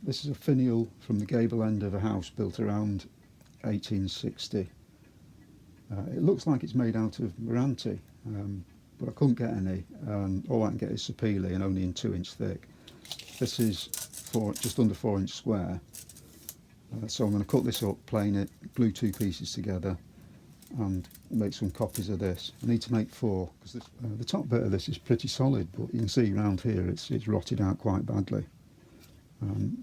This is a finial from the gable end of a house built around 1860. It looks like it's made out of Meranti, but I couldn't get any. All I can get is sapele and only in 2-inch thick. This is just under 4-inch square. So I'm going to cut this up, plane it, glue 2 pieces together and make some copies of this. I need to make 4 because the top bit of this is pretty solid, but you can see around here it's rotted out quite badly.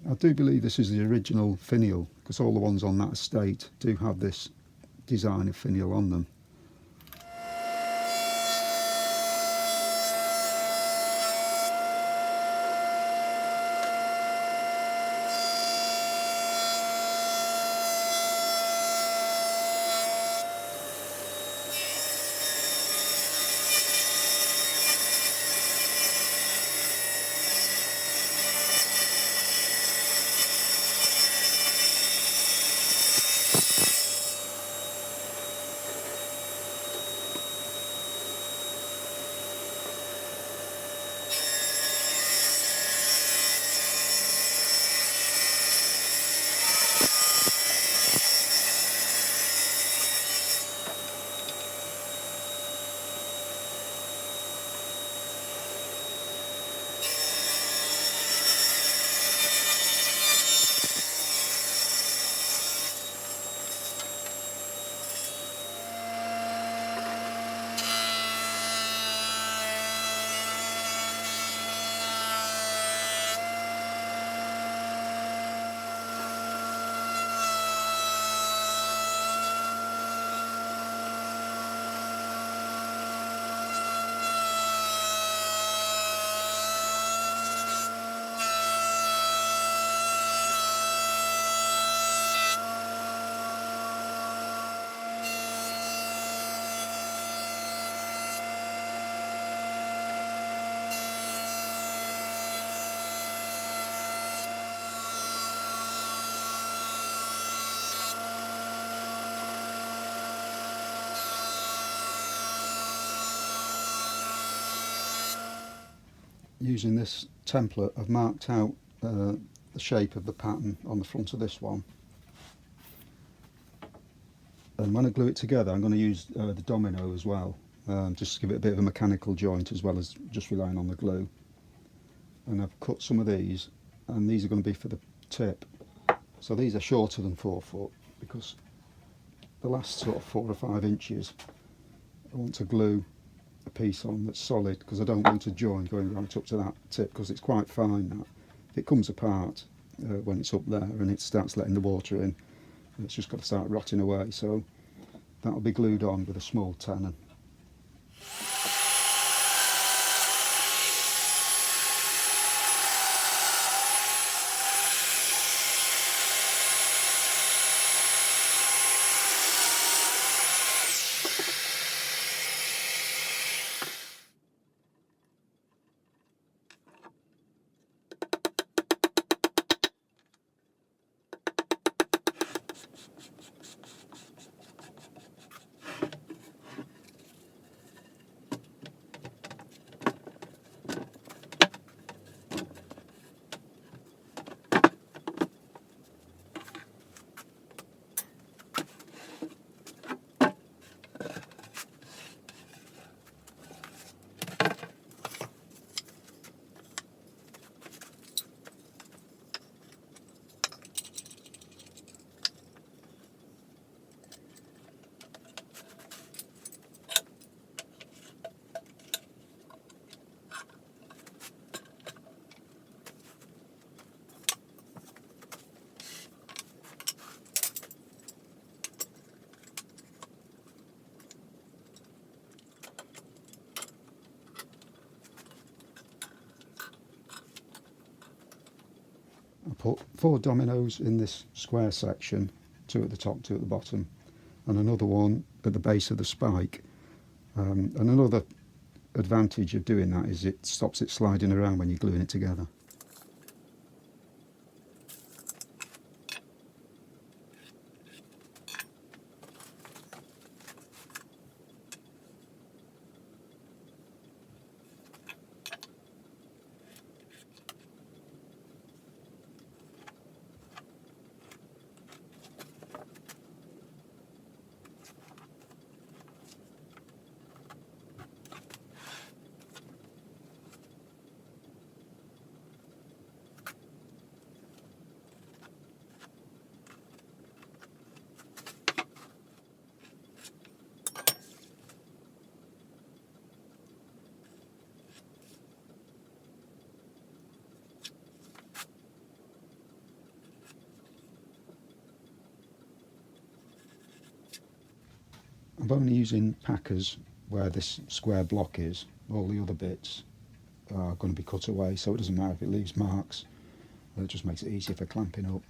I do believe this is the original finial because all the ones on that estate do have this design of finial on them. Using this template, I've marked out the shape of the pattern on the front of this one, and when I glue it together I'm going to use the domino as well, just to give it a bit of a mechanical joint as well as just relying on the glue. And I've cut some of these, and these are going to be for the tip, so these are shorter than 4 foot because the last sort of 4 or 5 inches I want to glue a piece on that's solid, because I don't want a joint going right up to that tip because it's quite fine. That if it comes apart when it's up there and it starts letting the water in, it's just got to start rotting away, so that'll be glued on with a small tenon. I put 4 dominoes in this square section, 2 at the top, 2 at the bottom, and another one at the base of the spike. And another advantage of doing that is it stops it sliding around when you're gluing it together. I'm only using packers where this square block is. All the other bits are going to be cut away, so it doesn't matter if it leaves marks. It just makes it easier for clamping up.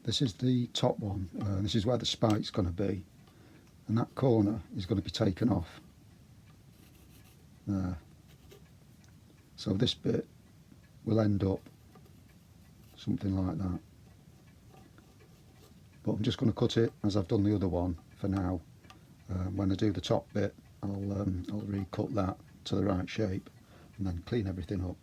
This is the top one. This is where the spike's going to be, and that corner is going to be taken off there. So this bit will end up something like that. But I'm just going to cut it as I've done the other one for now. When I do the top bit, I'll recut that to the right shape and then clean everything up.